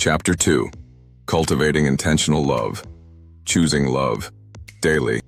Chapter 2. Cultivating intentional love. Choosing love. Daily.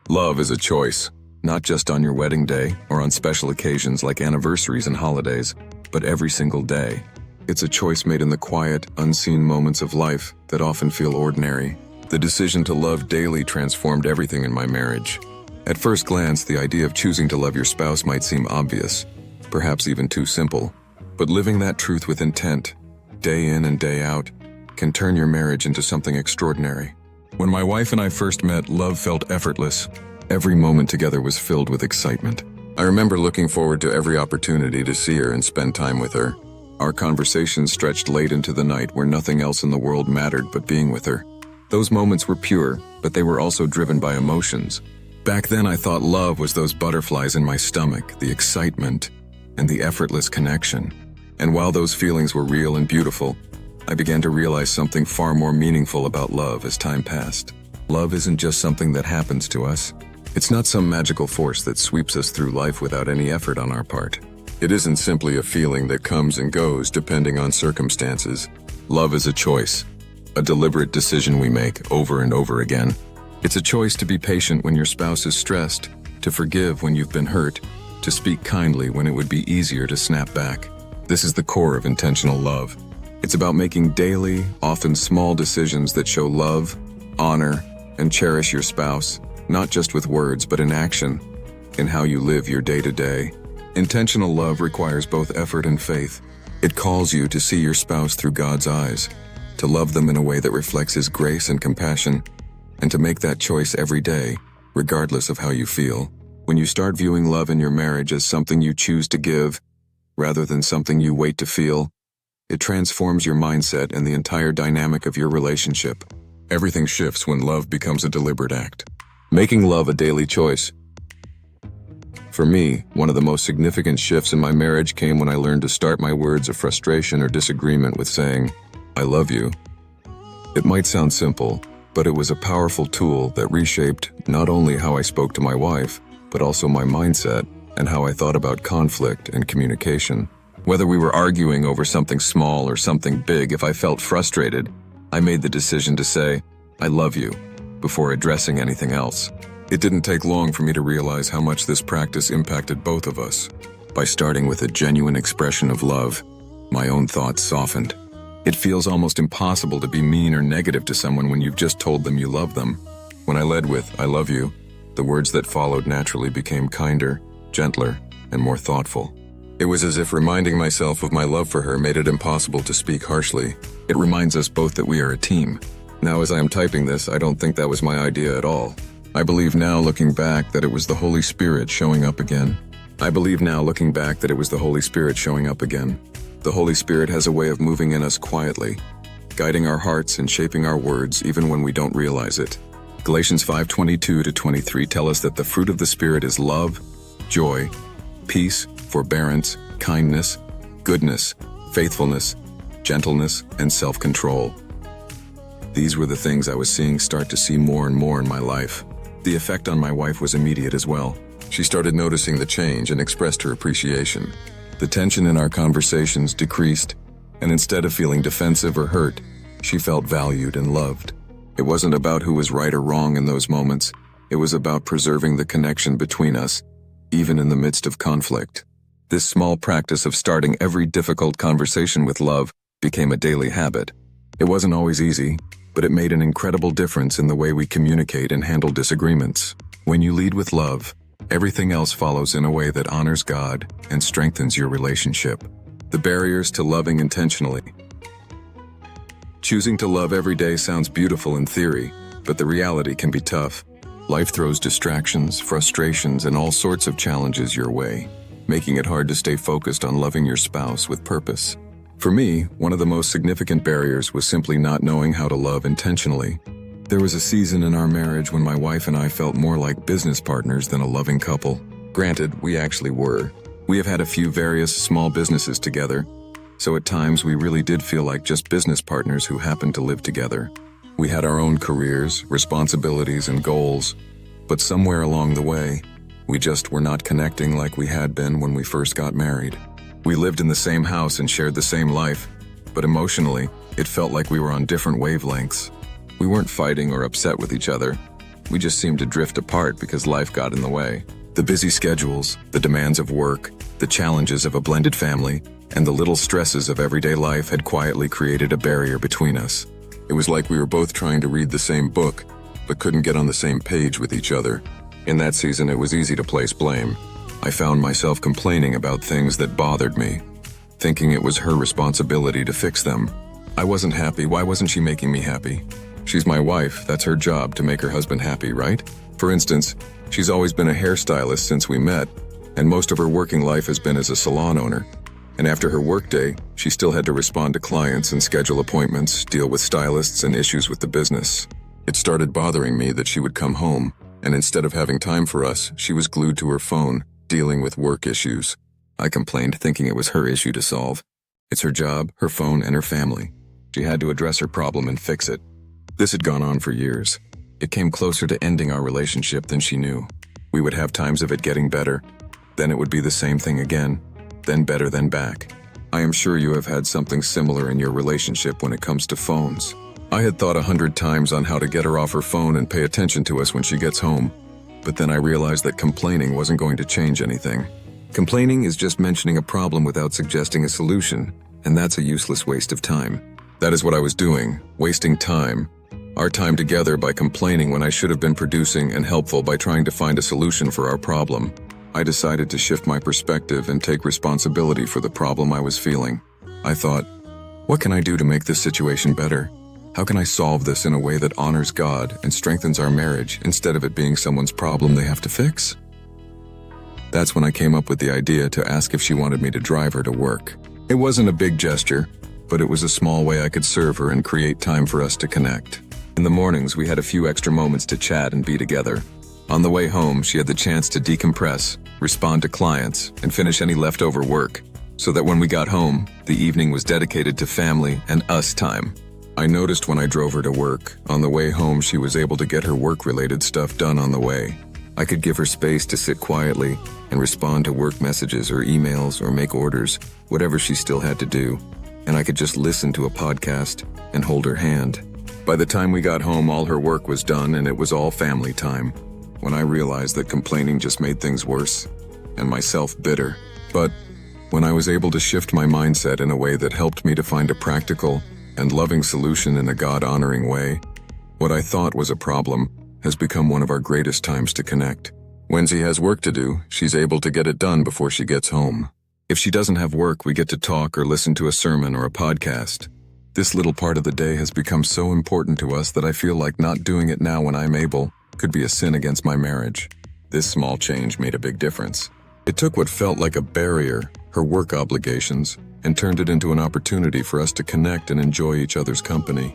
Love is a choice, not just on your wedding day or on special occasions like anniversaries and holidays, but every single day. It's a choice made in the quiet, unseen moments of life that often feel ordinary. The decision to love daily transformed everything in my marriage. At first glance, the idea of choosing to love your spouse might seem obvious, perhaps even too simple. But living that truth with intent, day in and day out, can turn your marriage into something extraordinary. When my wife and I first met, love felt effortless. Every moment together was filled with excitement. I remember looking forward to every opportunity to see her and spend time with her. Our conversations stretched late into the night where nothing else in the world mattered but being with her. Those moments were pure, but they were also driven by emotions. Back then I thought love was those butterflies in my stomach, the excitement, and the effortless connection. And while those feelings were real and beautiful, I began to realize something far more meaningful about love as time passed. Love isn't just something that happens to us. It's not some magical force that sweeps us through life without any effort on our part. It isn't simply a feeling that comes and goes depending on circumstances. Love is a choice, a deliberate decision we make over and over again. It's a choice to be patient when your spouse is stressed, to forgive when you've been hurt, to speak kindly when it would be easier to snap back. This is the core of intentional love. It's about making daily, often small decisions that show love, honor, and cherish your spouse, not just with words but in action, in how you live your day-to-day. Intentional love requires both effort and faith. It calls you to see your spouse through God's eyes, to love them in a way that reflects His grace and compassion, and to make that choice every day, regardless of how you feel. When you start viewing love in your marriage as something you choose to give, rather than something you wait to feel, it transforms your mindset and the entire dynamic of your relationship. Everything shifts when love becomes a deliberate act. Making love a daily choice. For me, one of the most significant shifts in my marriage came when I learned to start my words of frustration or disagreement with saying, "I love you." It might sound simple, but it was a powerful tool that reshaped not only how I spoke to my wife, but also my mindset and how I thought about conflict and communication. Whether we were arguing over something small or something big, if I felt frustrated, I made the decision to say, "I love you," before addressing anything else. It didn't take long for me to realize how much this practice impacted both of us. By starting with a genuine expression of love, my own thoughts softened. It feels almost impossible to be mean or negative to someone when you've just told them you love them. When I led with, "I love you," the words that followed naturally became kinder, gentler, and more thoughtful. It was as if reminding myself of my love for her made it impossible to speak harshly. It reminds us both that we are a team. Now, as I am typing this, I don't think that was my idea at all. I believe now, looking back, that it was the Holy Spirit showing up again. The Holy Spirit has a way of moving in us quietly, guiding our hearts and shaping our words even when we don't realize it. Galatians 5:22-23 tell us that the fruit of the Spirit is love, joy, peace, forbearance, kindness, goodness, faithfulness, gentleness, and self-control. These were the things I was start to see more and more in my life. The effect on my wife was immediate as well. She started noticing the change and expressed her appreciation. The tension in our conversations decreased, and instead of feeling defensive or hurt, she felt valued and loved. It wasn't about who was right or wrong in those moments. It was about preserving the connection between us, even in the midst of conflict. This small practice of starting every difficult conversation with love became a daily habit. It wasn't always easy, but it made an incredible difference in the way we communicate and handle disagreements. When you lead with love, everything else follows in a way that honors God and strengthens your relationship. The barriers to loving intentionally. Choosing to love every day sounds beautiful in theory, but the reality can be tough. Life throws distractions, frustrations, and all sorts of challenges your way, making it hard to stay focused on loving your spouse with purpose. For me, one of the most significant barriers was simply not knowing how to love intentionally. There was a season in our marriage when my wife and I felt more like business partners than a loving couple. Granted, we actually were. We have had a few various small businesses together, so at times we really did feel like just business partners who happened to live together. We had our own careers, responsibilities, and goals, but somewhere along the way, we just were not connecting like we had been when we first got married. We lived in the same house and shared the same life, but emotionally, it felt like we were on different wavelengths. We weren't fighting or upset with each other. We just seemed to drift apart because life got in the way. The busy schedules, the demands of work, the challenges of a blended family, and the little stresses of everyday life had quietly created a barrier between us. It was like we were both trying to read the same book, but couldn't get on the same page with each other. In that season, it was easy to place blame. I found myself complaining about things that bothered me, thinking it was her responsibility to fix them. I wasn't happy. Why wasn't she making me happy? She's my wife. That's her job, to make her husband happy, right? For instance, she's always been a hairstylist since we met, and most of her working life has been as a salon owner. And after her workday, she still had to respond to clients and schedule appointments, deal with stylists and issues with the business. It started bothering me that she would come home, and instead of having time for us, she was glued to her phone, dealing with work issues. I complained, thinking it was her issue to solve. It's her job, her phone, and her family. She had to address her problem and fix it. This had gone on for years. It came closer to ending our relationship than she knew. We would have times of it getting better. Then it would be the same thing again. Then better, then back. I am sure you have had something similar in your relationship when it comes to phones. I had thought 100 times on how to get her off her phone and pay attention to us when she gets home. But then I realized that complaining wasn't going to change anything. Complaining is just mentioning a problem without suggesting a solution, and that's a useless waste of time. That is what I was doing, wasting time. Our time together by complaining when I should have been producing and helpful by trying to find a solution for our problem. I decided to shift my perspective and take responsibility for the problem I was feeling. I thought, what can I do to make this situation better? How can I solve this in a way that honors God and strengthens our marriage instead of it being someone's problem they have to fix? That's when I came up with the idea to ask if she wanted me to drive her to work. It wasn't a big gesture, but it was a small way I could serve her and create time for us to connect. In the mornings, we had a few extra moments to chat and be together. On the way home, she had the chance to decompress, respond to clients, and finish any leftover work, so that when we got home, the evening was dedicated to family and us time. I noticed when I drove her to work, on the way home she was able to get her work-related stuff done on the way. I could give her space to sit quietly and respond to work messages or emails or make orders, whatever she still had to do, and I could just listen to a podcast and hold her hand. By the time we got home, all her work was done and it was all family time. When I realized that complaining just made things worse, and myself bitter. But when I was able to shift my mindset in a way that helped me to find a practical and loving solution in a God-honoring way, what I thought was a problem has become one of our greatest times to connect. When she has work to do, she's able to get it done before she gets home. If she doesn't have work, we get to talk or listen to a sermon or a podcast. This little part of the day has become so important to us that I feel like not doing it now when I'm able could be a sin against my marriage. This small change made a big difference. It took what felt like a barrier, her work obligations, and turned it into an opportunity for us to connect and enjoy each other's company.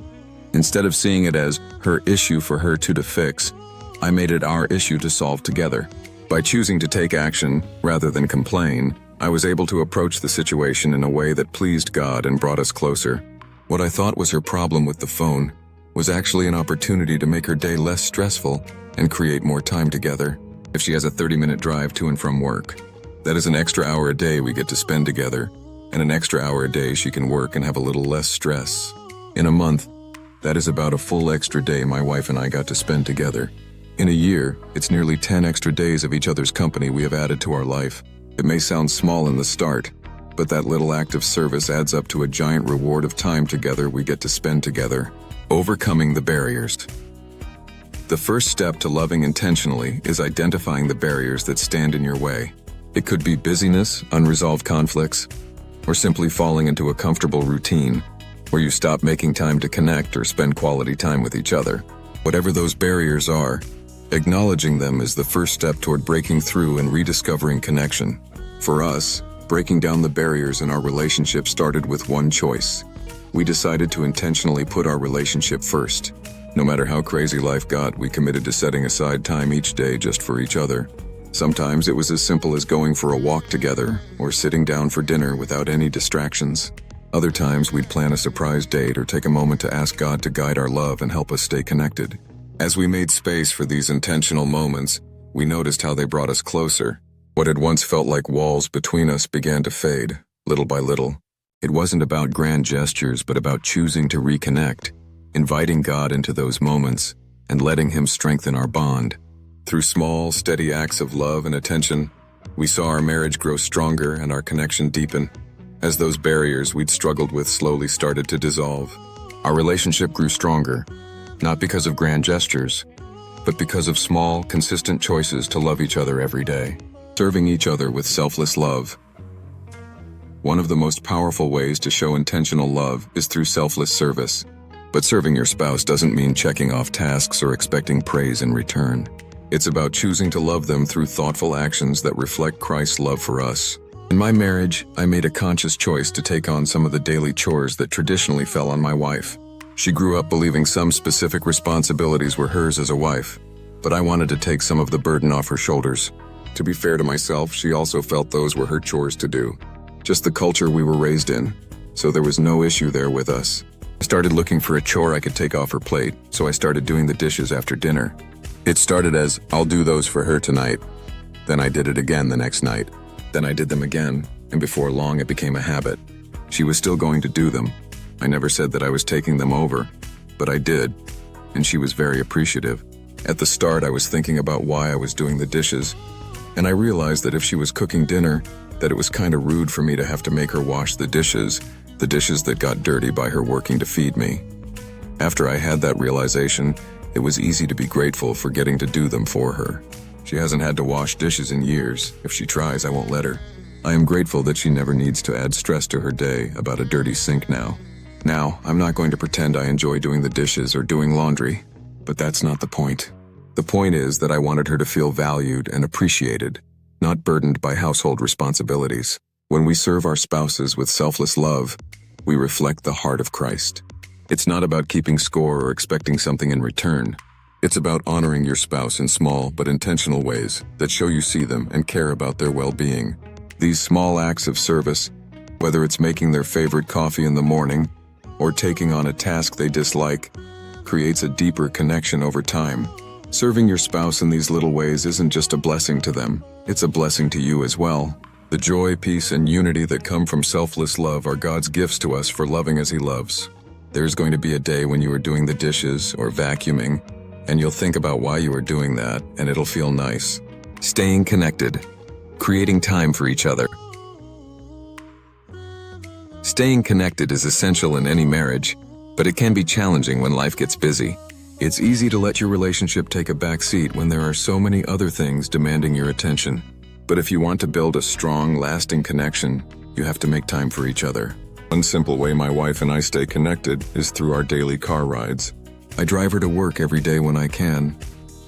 Instead of seeing it as her issue for her to fix, I made it our issue to solve together. By choosing to take action rather than complain, I was able to approach the situation in a way that pleased God and brought us closer. What I thought was her problem with the phone was actually an opportunity to make her day less stressful and create more time together. If she has a 30-minute drive to and from work, that is an extra hour a day we get to spend together, and an extra hour a day she can work and have a little less stress. In a month, that is about a full extra day my wife and I got to spend together. In a year, it's nearly 10 extra days of each other's company we have added to our life. It may sound small in the start, but that little act of service adds up to a giant reward of time together we get to spend together. Overcoming the barriers. The first step to loving intentionally is identifying the barriers that stand in your way. It could be busyness, unresolved conflicts, or simply falling into a comfortable routine where you stop making time to connect or spend quality time with each other. Whatever those barriers are, acknowledging them is the first step toward breaking through and rediscovering connection. For us, breaking down the barriers in our relationship started with one choice. We decided to intentionally put our relationship first. No matter how crazy life got, we committed to setting aside time each day just for each other. Sometimes it was as simple as going for a walk together or sitting down for dinner without any distractions. Other times we'd plan a surprise date or take a moment to ask God to guide our love and help us stay connected. As we made space for these intentional moments, we noticed how they brought us closer. What had once felt like walls between us began to fade, little by little. It wasn't about grand gestures, but about choosing to reconnect, inviting God into those moments, and letting Him strengthen our bond. Through small, steady acts of love and attention, we saw our marriage grow stronger and our connection deepen, as those barriers we'd struggled with slowly started to dissolve. Our relationship grew stronger, not because of grand gestures, but because of small, consistent choices to love each other every day, serving each other with selfless love. One of the most powerful ways to show intentional love is through selfless service. But serving your spouse doesn't mean checking off tasks or expecting praise in return. It's about choosing to love them through thoughtful actions that reflect Christ's love for us. In my marriage, I made a conscious choice to take on some of the daily chores that traditionally fell on my wife. She grew up believing some specific responsibilities were hers as a wife, but I wanted to take some of the burden off her shoulders. To be fair to myself, she also felt those were her chores to do. Just the culture we were raised in, so there was no issue there with us. I started looking for a chore I could take off her plate, so I started doing the dishes after dinner. It started as, I'll do those for her tonight. Then I did it again the next night. Then I did them again, and before long it became a habit. She was still going to do them. I never said that I was taking them over, but I did, and she was very appreciative. At the start, I was thinking about why I was doing the dishes, and I realized that if she was cooking dinner, that it was kind of rude for me to have to make her wash the dishes that got dirty by her working to feed me. After I had that realization, it was easy to be grateful for getting to do them for her. She hasn't had to wash dishes in years. If she tries, I won't let her. I am grateful that she never needs to add stress to her day about a dirty sink now. Now, I'm not going to pretend I enjoy doing the dishes or doing laundry, but that's not the point. The point is that I wanted her to feel valued and appreciated, not burdened by household responsibilities. When we serve our spouses with selfless love, we reflect the heart of Christ. It's not about keeping score or expecting something in return. It's about honoring your spouse in small but intentional ways that show you see them and care about their well-being. These small acts of service, whether it's making their favorite coffee in the morning or taking on a task they dislike, creates a deeper connection over time. Serving your spouse in these little ways isn't just a blessing to them, it's a blessing to you as well. The joy, peace, and unity that come from selfless love are God's gifts to us for loving as He loves. There's going to be a day when you are doing the dishes or vacuuming, and you'll think about why you are doing that, and it'll feel nice. Staying connected. Creating time for each other. Staying connected is essential in any marriage, but it can be challenging when life gets busy. It's easy to let your relationship take a back seat when there are so many other things demanding your attention. But if you want to build a strong, lasting connection, you have to make time for each other. One simple way my wife and I stay connected is through our daily car rides. I drive her to work every day when I can,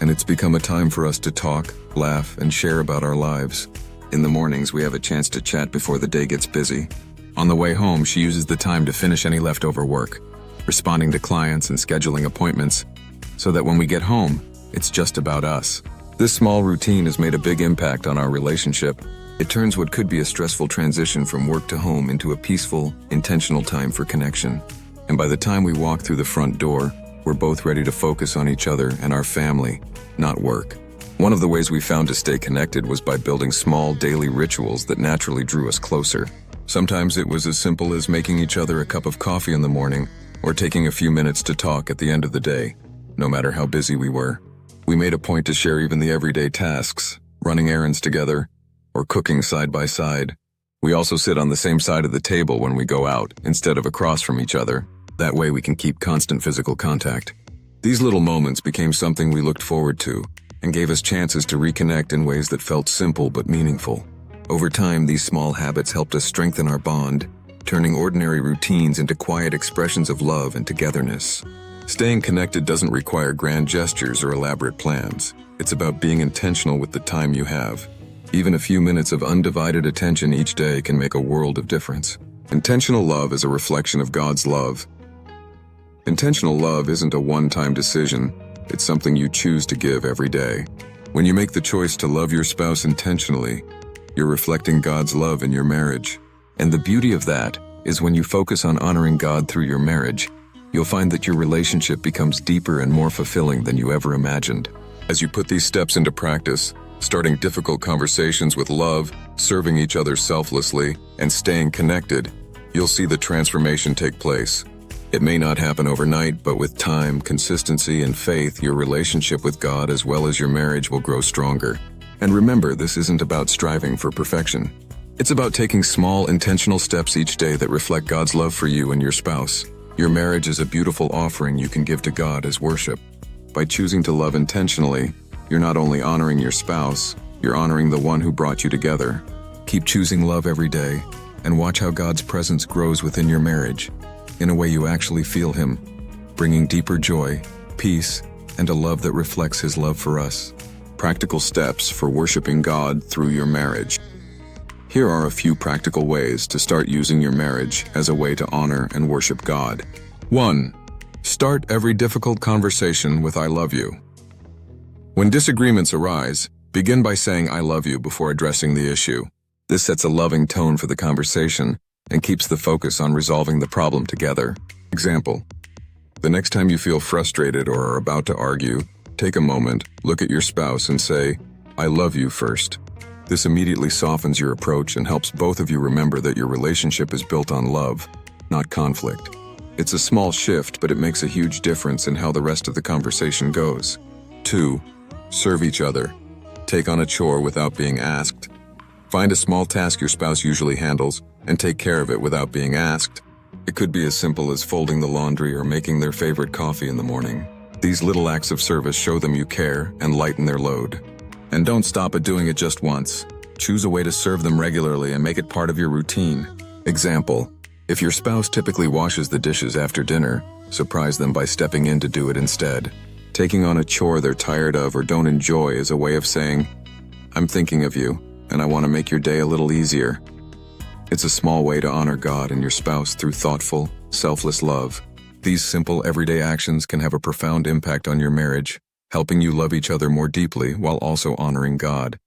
and it's become a time for us to talk, laugh, and share about our lives. In the mornings, we have a chance to chat before the day gets busy. On the way home, she uses the time to finish any leftover work, responding to clients and scheduling appointments, so that when we get home, it's just about us. This small routine has made a big impact on our relationship. It turns what could be a stressful transition from work to home into a peaceful, intentional time for connection. And by the time we walk through the front door, we're both ready to focus on each other and our family, not work. One of the ways we found to stay connected was by building small daily rituals that naturally drew us closer. Sometimes it was as simple as making each other a cup of coffee in the morning or taking a few minutes to talk at the end of the day, no matter how busy we were. We made a point to share even the everyday tasks, running errands together, or cooking side by side. We also sit on the same side of the table when we go out, instead of across from each other. That way we can keep constant physical contact. These little moments became something we looked forward to, and gave us chances to reconnect in ways that felt simple but meaningful. Over time, these small habits helped us strengthen our bond, turning ordinary routines into quiet expressions of love and togetherness. Staying connected doesn't require grand gestures or elaborate plans. It's about being intentional with the time you have. Even a few minutes of undivided attention each day can make a world of difference. Intentional love is a reflection of God's love. Intentional love isn't a one-time decision. It's something you choose to give every day. When you make the choice to love your spouse intentionally, you're reflecting God's love in your marriage. And the beauty of that is when you focus on honoring God through your marriage, you'll find that your relationship becomes deeper and more fulfilling than you ever imagined. As you put these steps into practice, starting difficult conversations with love, serving each other selflessly, and staying connected, you'll see the transformation take place. It may not happen overnight, but with time, consistency, and faith, your relationship with God as well as your marriage will grow stronger. And remember, this isn't about striving for perfection. It's about taking small, intentional steps each day that reflect God's love for you and your spouse. Your marriage is a beautiful offering you can give to God as worship. By choosing to love intentionally, you're not only honoring your spouse, you're honoring the one who brought you together. Keep choosing love every day, and watch how God's presence grows within your marriage, in a way you actually feel Him, bringing deeper joy, peace, and a love that reflects His love for us. Practical steps for worshiping God through your marriage. Here are a few practical ways to start using your marriage as a way to honor and worship God. 1. Start every difficult conversation with "I love you." When disagreements arise, begin by saying "I love you" before addressing the issue. This sets a loving tone for the conversation and keeps the focus on resolving the problem together. Example: the next time you feel frustrated or are about to argue, take a moment, look at your spouse and say, "I love you" first. This immediately softens your approach and helps both of you remember that your relationship is built on love, not conflict. It's a small shift, but it makes a huge difference in how the rest of the conversation goes. 2. Serve each other. Take on a chore without being asked. Find a small task your spouse usually handles and take care of it without being asked. It could be as simple as folding the laundry or making their favorite coffee in the morning. These little acts of service show them you care and lighten their load. And don't stop at doing it just once. Choose a way to serve them regularly and make it part of your routine. Example: if your spouse typically washes the dishes after dinner, surprise them by stepping in to do it instead. Taking on a chore they're tired of or don't enjoy is a way of saying, "I'm thinking of you, and I want to make your day a little easier." It's a small way to honor God and your spouse through thoughtful, selfless love. These simple, everyday actions can have a profound impact on your marriage, helping you love each other more deeply while also honoring God.